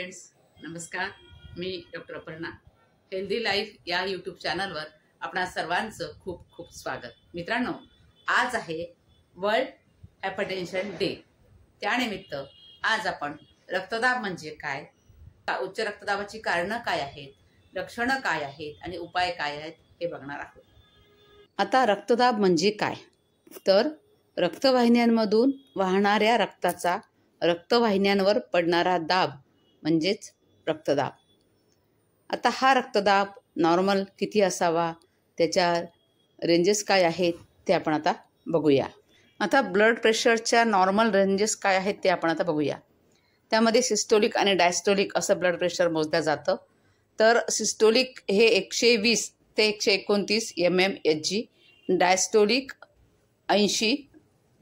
Friends, नमस्कार. मी doctor Aparna. Healthy life या YouTube चॅनलवर आपणा सर्वांचं खूप खूप स्वागत. मित्रांनो, आज आहे वर्ल्ड हायपरटेन्शन डे. त्यानिमित्त आज आपण रक्तदाब म्हणजे काय, उच्च रक्तदाबाची कारणं काय आहेत, लक्षणं काय आहेत आणि उपाय काय आहेत हे बघणार आहोत. आता रक्तदाब म्हणजे काय, तर रक्तवाहिन्यांमधून वाहणाऱ्या रक्ताचा रक्तवाहिन्यांवर पडणारा दाब म्हणजेच रक्तदाब. आता हा रक्तदाब नॉर्मल किती असावा, त्याच्या रेंजेस काय आहेत ते आपण आता बघूया. आता ब्लड प्रेशरच्या नॉर्मल रेंजेस काय आहेत ते आपण आता बघूया. त्यामध्ये सिस्टोलिक आणि डायस्टोलिक असं ब्लड प्रेशर मोजलं जातं. तर सिस्टोलिक हे 120 ते 129 mmHg, डायस्टोलिक 80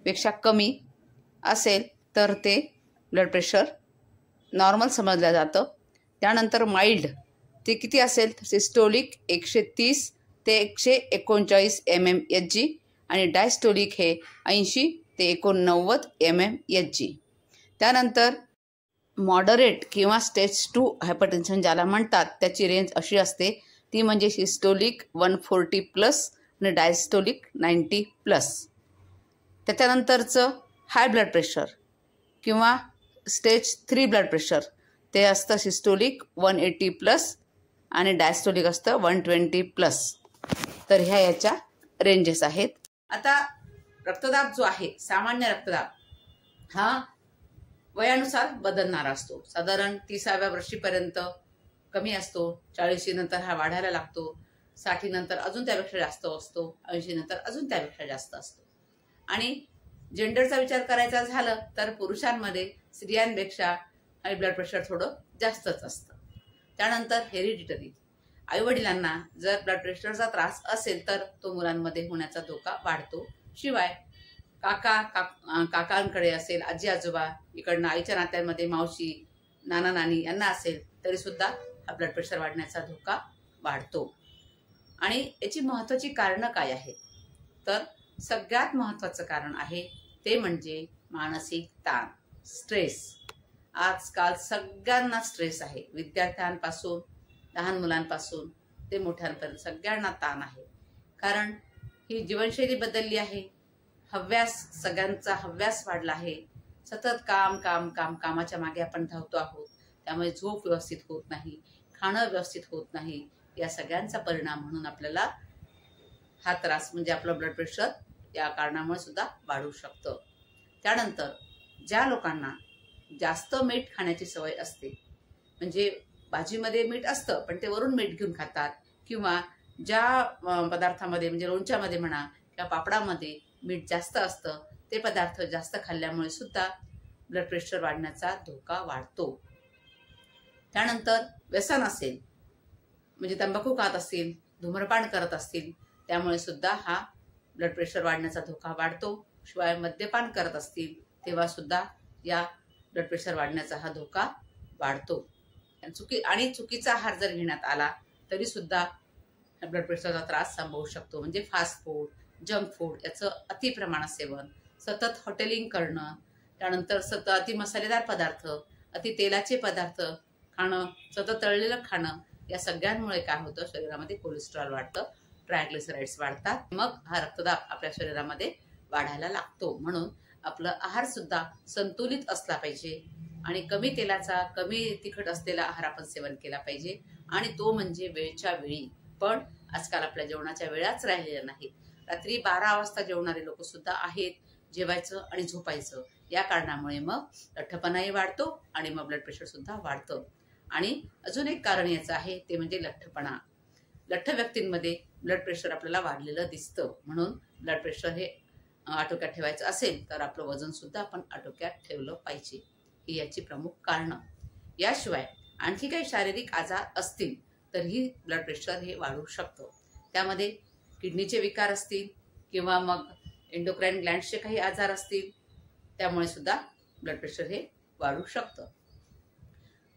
पेक्षा कमी असेल तर ते ब्लड प्रेशर नॉर्मल समजलं जातं. त्यानंतर माइल्ड ते किती असेल, सिस्टोलिक 130 ते 139 mmHg आणि डायस्टोलिक हे 80 ते 89 mmHg. त्यानंतर मॉडरेट किंवा स्टेज 2 हायपरटेन्शन ज्याला म्हणतात त्याची रेंज अशी असते, ती म्हणजे सिस्टोलिक 140+ आणि डायस्टोलिक 90+. त्याच्यानंतरचं हाय ब्लड प्रेशर किंवा स्टेज 3 ब्लड प्रेशर ते असतं सिस्टोलिक 180+ आणि डायस्टोलिक असतं 120+. तर ह्या याच्या रेंजेस आहेत. आता रक्तदाब जो आहे, सामान्य रक्तदाब हा वयानुसार बदलणारा असतो. साधारण 30व्या वर्षीपर्यंत कमी असतो, 40 नंतर हा वाढायला लागतो, 60 नंतर अजून त्यापेक्षा जास्त असतो, 80 नंतर अजून त्यापेक्षा जास्त असतो. आणि जेंडरचा विचार करायचा झालं तर पुरुषांमध्ये स्त्रियांपेक्षा हाय ब्लड प्रेशर थोडं जास्तच असतं. त्यानंतर हेरिडिटरी, आईवडिलांना जर ब्लड प्रेशरचा त्रास असेल तर तो मुलांमध्ये होण्याचा धोका वाढतो. शिवाय काकांकडे असेल, आजी आजोबा इकडनं आईच्या नात्यांमध्ये मावशी नाना नानी यांना असेल तरी सुद्धा हा ब्लड प्रेशर वाढण्याचा धोका वाढतो. आणि याची महत्त्वाची कारणं काय आहेत, तर सगळ्यात महत्त्वाचं कारण आहे ते म्हणजे मानसिक ताण, स्ट्रेस. आजकाल सगळ्यांना स्ट्रेस आहे, विद्यार्थ्यांपासून लहान मुलांपासून ते मोठ्यांपर्यंत सगळ्यांना ताण आहे. कारण ही जीवनशैली बदलली आहे, सगळ्यांचा हव्यास वाढला आहे. सतत काम काम काम कामाच्या मागे आपण धावतो आहोत. त्यामुळे झोप व्यवस्थित होत नाही, खाणं व्यवस्थित होत नाही. या सगळ्यांचा परिणाम म्हणून आपल्याला हा त्रास म्हणजे आपलं ब्लड प्रेशर या कारणामुळे सुद्धा वाढू शकतं. त्यानंतर ज्या लोकांना जास्त मीठ खाण्याची सवय असते, म्हणजे भाजीमध्ये मीठ असतं पण ते वरून मीठ घेऊन खातात, किंवा ज्या पदार्थामध्ये म्हणजे लोणच्यामध्ये म्हणा किंवा पापडामध्ये मीठ जास्त असतं ते पदार्थ जास्त खाल्ल्यामुळे सुद्धा ब्लड प्रेशर वाढण्याचा धोका वाढतो. त्यानंतर व्यसन असेल, म्हणजे तंबाखू खात असतील, धूम्रपान करत असतील, त्यामुळे सुद्धा हा ब्लड प्रेशर वाढण्याचा धोका वाढतो. शिवाय मद्यपान करत असतील तेव्हा सुद्धा या ब्लड प्रेशर वाढण्याचा हा धोका वाढतो. चुकीचा आहार जर घेण्यात आला तरी सुद्धा ब्लड प्रेशरचा त्रास संभवू शकतो. म्हणजे फास्ट फूड, जंक फूड याचं अति प्रमाणात सेवन, सतत हॉटेलिंग करणं, त्यानंतर अति मसालेदार पदार्थ, अति तेलाचे पदार्थ खाणं, सतत तळलेलं खाणं, या सगळ्यांमुळे काय होतं, शरीरामध्ये कोलेस्ट्रॉल वाढतं, ट्रायग्लिसराइड्स वाढतात. मग हा रक्तदाब आपल्या शरीरामध्ये वाढायला लागतो. म्हणून आपलं आहार सुद्धा संतुलित असला पाहिजे आणि कमी तेलाचा, कमी तिखट असलेला आहार आपण सेवन केला पाहिजे. आणि तो म्हणजे वेळच्या वेळी. पण आजकाल आपल्या जेवणाच्या वेळाच राहिलेल्या नाहीत. रात्री 12 वाजता जेवणारे लोक सुद्धा आहेत. जेवायचं आणि झोपायचं या कारणामुळे मग लठ्ठपणाही वाढतो आणि मग ब्लड प्रेशर सुद्धा वाढतं. आणि अजून एक कारण याचं आहे ते म्हणजे लठ्ठपणा. लठ्ठ व्यक्तींमध्ये ब्लड प्रेशर आपल्याला वाढलेलं दिसतं. म्हणून ब्लड प्रेशर हे आटोक्यात ठेवायचं असेल तर आपलं वजन सुद्धा आपण आटोक्यात ठेवलं पाहिजे. ही याची प्रमुख कारणं. याशिवाय आणखी काही शारीरिक आजार असतील तरीही ब्लड प्रेशर हे वाढू शकतं. त्यामध्ये किडनीचे विकार असतील किंवा मग एंडोक्राईन ग्लँड्सचे काही आजार असतील, त्यामुळे सुद्धा ब्लड प्रेशर हे वाढू शकतं.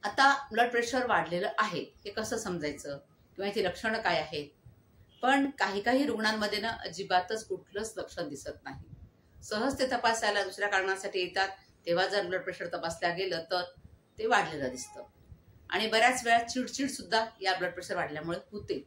आता ब्लड प्रेशर वाढलेलं आहे हे कसं समजायचं किंवा याची लक्षणं काय आहेत, पण काही रुग्णांमध्ये ना अजिबातच कुठलंच लक्षण दिसत नाही. सहज ते तपासायला दुसऱ्या कारणासाठी येतात, तेव्हा जर ब्लड प्रेशर तपासल्या गेलं तर ते वाढलेलं दिसतं. आणि बऱ्याच वेळा चिडचिड सुद्धा या ब्लड प्रेशर वाढल्यामुळे होते.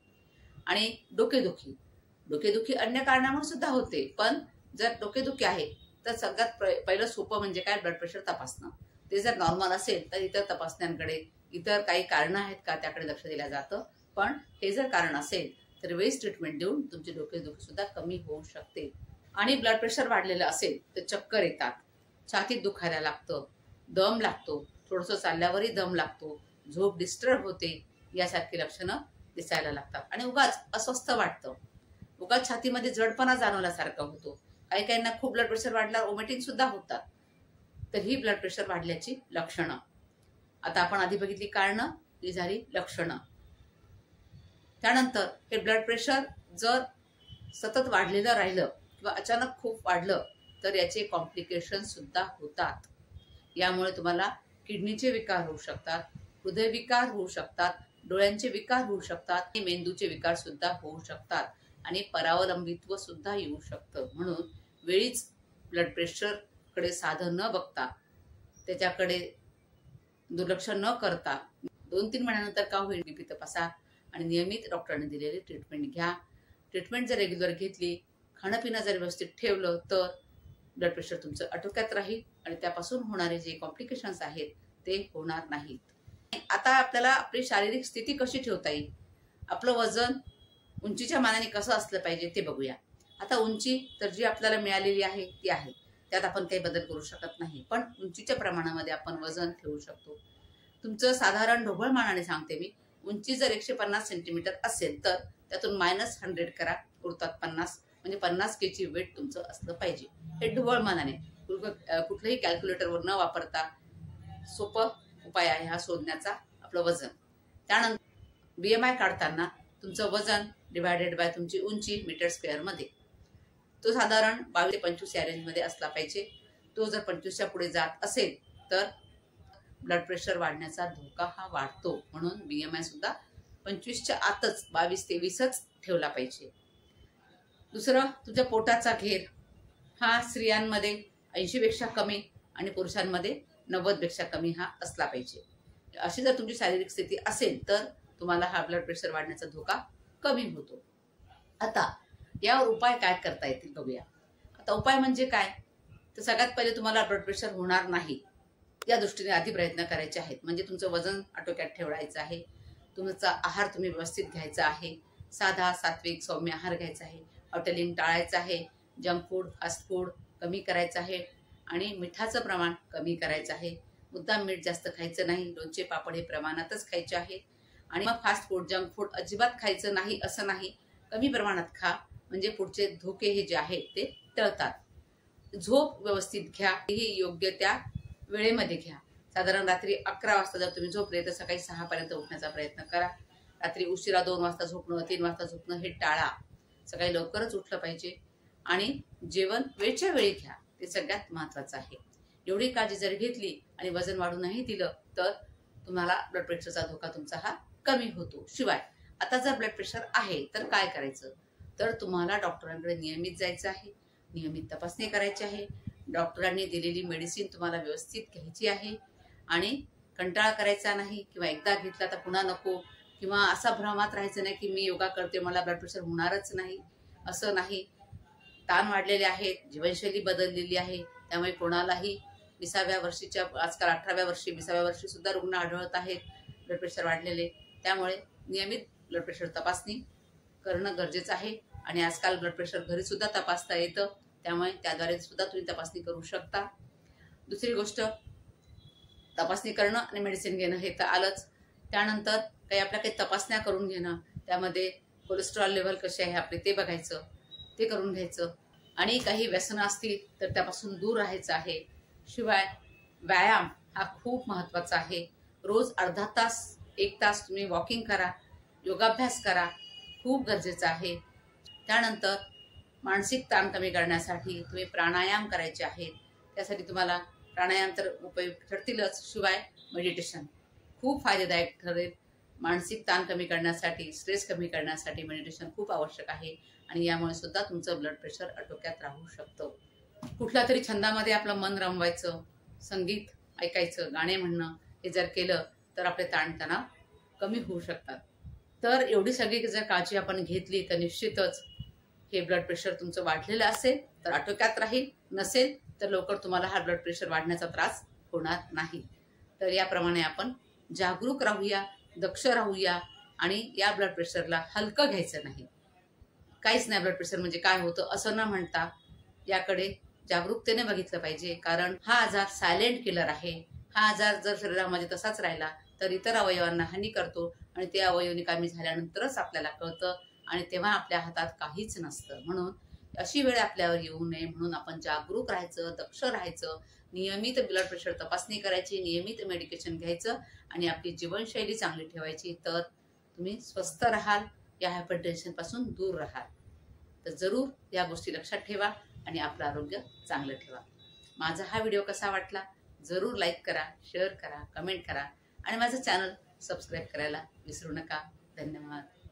आणि डोकेदुखी अन्य कारणामुळे सुद्धा होते, पण जर डोकेदुखी आहे तर सगळ्यात पहिलं सोपं म्हणजे काय, ब्लड प्रेशर तपासणं. ते जर नॉर्मल असेल तर इतर तपासण्यांकडे, इतर काही कारणं आहेत का त्याकडे लक्ष दिलं जातं. पण हे जर कारण असेल तर वेळेस ट्रीटमेंट देऊन तुमची डोकेदुखी सुद्धा कमी होऊ शकते. आणि ब्लड प्रेशर वाढलेलं असेल तर चक्कर येतात, छातीत दुखायला लागतं, दम लागतो, थोडंसं चालल्यावरही दम लागतो, झोप डिस्टर्ब होते, यासारखी लक्षणं दिसायला लागतात. आणि उगाच अस्वस्थ वाटतं, उगाच छातीमध्ये जडपणा जाणवल्यासारखा होतो. काही काहींना खूप ब्लड प्रेशर वाढल्यावर वॉमिटिंग सुद्धा होतात. तर ही ब्लड प्रेशर वाढल्याची लक्षणं. आता आपण आधी बघितली कारणं, ही झाली लक्षणं. त्यानंतर हे ब्लड प्रेशर जर सतत वाढलेलं राहिलं किंवा अचानक खूप वाढलं तर याचे कॉम्प्लिकेशन सुद्धा होतात. यामुळे तुम्हाला किडनीचे विकार होऊ शकतात, हृदयविकार होऊ शकतात, डोळ्यांचे विकार होऊ त्यात मेंदूचे विकार सुद्धा होऊ शकतात आणि परावलंबित्व सुद्धा येऊ शकतं. म्हणून वेळीच ब्लड प्रेशर कडे साधं न बघता, त्याच्याकडे दुर्लक्ष न करता 2-3 महिन्यानंतर का होईल बीपी तपासा आणि नियमित डॉक्टरांनी दिलेली ट्रीटमेंट घ्या. ट्रीटमेंट जर रेग्युलर घेतली, खाणं पिणं जर व्यवस्थित ठेवलं तर ब्लड प्रेशर तुमचं आटोक्यात राहील आणि त्यापासून होणारे जे कॉम्प्लिकेशन्स आहेत ते होणार नाहीत. आता आपल्याला आपली शारीरिक स्थिती कशी ठेवता येईल, आपलं वजन उंचीच्या मानाने कसं असलं पाहिजे ते बघूया. आता उंची तर जी आपल्याला मिळालेली आहे ती आहे, त्यात आपण काही बदल करू शकत नाही, पण उंचीच्या प्रमाणामध्ये आपण वजन ठेवू शकतो. तुमचं साधारण ढोबळ मानाने सांगते मी, उंची जर 150 सेंटीमीटर असेल तर त्यातून -100 करा, उरतात 50, म्हणजे 50 kg वेट तुमचं असलं पाहिजे. हे ढोबळ मानाने कुठलंही कॅल्क्युलेटरवर न वापरता सोपं उपाय आहे हा शोधण्याचा आपलं वजन. त्यानंतर BMI काढताना तुमचं वजन डिवायडेड बाय तुमची उंची मीटर स्क्वेअर मध्ये, तो साधारण 22 ते 25 या रेंजमध्ये असला पाहिजे. तो जर 25च्या पुढे जात असेल तर ब्लड प्रेशर वाढण्याचा धोका हा वाढतो. म्हणून BMI सुद्धा 25च्या आतच 22-23च ठेवला पाहिजे. दुसरं, तुझ्या पोटाचा घेर हा स्त्रियांमध्ये 80 पेक्षा कमी आणि पुरुषांमध्ये 90 पेक्षा कमी हा असला पाहिजे. अशी जर तुमची शारीरिक स्थिती असेल तर तुम्हाला हा ब्लड प्रेशर वाढण्याचा धोका कमी होतो. आता यावर उपाय काय करता येतील बघूया. आता उपाय म्हणजे काय, तर सगळ्यात पहिले तुम्हाला ब्लड प्रेशर होणार नाही या दृष्टीने आधी प्रयत्न करायचे आहेत. म्हणजे तुमचं वजन आटोक्यात ठेवायचं आहे, तुमचा आहार तुम्ही व्यवस्थित घ्यायचा आहे, साधा सात्विक सौम्य आहार घ्यायचा आहे, हॉटेलिंग टाळायचं आहे, जंक फूड फास्ट फूड कमी करायचं आहे आणि मिठाचं प्रमाण कमी करायचं आहे. मुद्दाम मीठ जास्त खायचं नाही, लोणचे पापड हे प्रमाणातच खायचे आहे. आणि मग फास्ट फूड जंक फूड अजिबात खायचं नाही असं नाही, कमी प्रमाणात खा, म्हणजे पुढचे धोके हे जे आहेत ते टळतात. झोप व्यवस्थित घ्या, ही योग्य त्या वेळेमध्ये घ्या. साधारण रात्री 11 वाजता जर तुम्ही झोपले तर सकाळी 6 पर्यंत उठण्याचा प्रयत्न करा. रात्री उशिरा 2 वाजता झोपणं 3 वाजता झोपणं हे टाळा. सकाळी लवकरच उठलं पाहिजे आणि जेवण वेळच्या वेळी घ्या, ते सगळ्यात महत्वाचं आहे. एवढी काळजी जर घेतली आणि वजन वाढू नाही दिलं तर तुम्हाला ब्लड प्रेशरचा धोका तुमचा हा कमी होतो. शिवाय आता जर ब्लड प्रेशर आहे तर काय करायचं, तर तुम्हाला डॉक्टरांकडे नियमित जायचं आहे, नियमित तपासणी करायची आहे, डॉक्टरांनी दिलेली मेडिसिन तुम्हाला व्यवस्थित घ्यायची आहे आणि कंटाळा करायचा नाही किंवा एकदा घेतला तर पुन्हा नको, किंवा असा भ्रमात राहायचं नाही की मी योगा करते मला ब्लड प्रेशर होणारच नाही, असं नाही. ताण वाढलेले आहेत, जीवनशैली बदललेली आहे, त्यामुळे कोणालाही 20व्या वर्षीच्या आजकाल 18व्या वर्षी 20व्या वर्षी सुद्धा रुग्ण आढळत आहेत ब्लड प्रेशर वाढलेले. त्यामुळे नियमित ब्लड प्रेशर तपासणी करणं गरजेचं आहे आणि आजकाल ब्लड प्रेशर घरी सुद्धा तपासता येतं, त्यामुळे त्याद्वारे सुद्धा तुम्ही तपासणी करू शकता. दुसरी गोष्ट, तपासणी करणं आणि मेडिसिन घेणं हे तर आलंच. त्यानंतर काही तपासण्या करून घेणं, त्यामध्ये कोलेस्ट्रॉल लेवल कसे आहे आपले ते बघायचं, ते करून घ्यायचं. आणि काही व्यसनं असतील तर त्यापासून दूर राहायचं आहे. शिवाय व्यायाम हा खूप महत्त्वाचा आहे. रोज अर्धा तास 1 तास तुम्ही वॉकिंग करा, योगाभ्यास करा, खूप गरजेचं आहे. त्यानंतर मानसिक ताण कमी करण्यासाठी तुम्ही प्राणायाम करायचे आहेत. त्यासाठी तुम्हाला प्राणायाम तर उपयुक्त ठरतीलच, शिवाय मेडिटेशन खूप फायदेदायक ठरेल. मानसिक ताण कमी करण्यासाठी, स्ट्रेस कमी करण्यासाठी मेडिटेशन खूप आवश्यक आहे आणि यामुळे सुद्धा तुमचं ब्लड प्रेशर आटोक्यात राहू शकतं. कुठल्या तरी छंदामध्ये आपलं मन रमवायचं, संगीत ऐकायचं, गाणे म्हणणं हे जर केलं तर आपले ताणतणाव कमी होऊ शकतात. तर एवढी सगळी जर काळजी आपण घेतली तर निश्चितच हे ब्लड प्रेशर तुमचं वाढलेलं असेल तर आटोक्यात राहील, नसेल तर लवकर तुम्हाला हा ब्लड प्रेशर वाढण्याचा त्रास होणार नाही. तर याप्रमाणे आपण जागरूक राहूया, दक्ष राहूया आणि या ब्लड प्रेशरला हलकं घ्यायचं नाही. काहीच नाही, ब्लड प्रेशर म्हणजे काय होतं असं न म्हणता याकडे जागरूकतेने बघितलं पाहिजे. कारण हा आजार सायलेंट किलर आहे. हा आजार जर शरीरामध्ये तसाच राहिला तर इतर अवयवांना हानी करतो आणि ते अवयव निकामी झाल्यानंतरच आपल्याला कळतं आणि तेव्हा आपल्या हातात काहीच नसतं. म्हणून अशी वेळ आपल्यावर येऊ नये म्हणून आपण जागरूक राहायचं, दक्ष राहायचं, नियमित ब्लड प्रेशर तपासणी करायची, नियमित मेडिकेशन घ्यायचं आणि आपली जीवनशैली चांगली ठेवायची. तर तुम्ही स्वस्थ राहाल, या हायपरटेन्शन पासून दूर राहाल. तर जरूर या गोष्टी लक्षात ठेवा आणि आपलं आरोग्य चांगलं ठेवा. माझा हा व्हिडिओ कसा वाटला जरूर लाईक करा, शेअर करा, कमेंट करा आणि माझं चॅनल सबस्क्राईब करायला विसरू नका. धन्यवाद.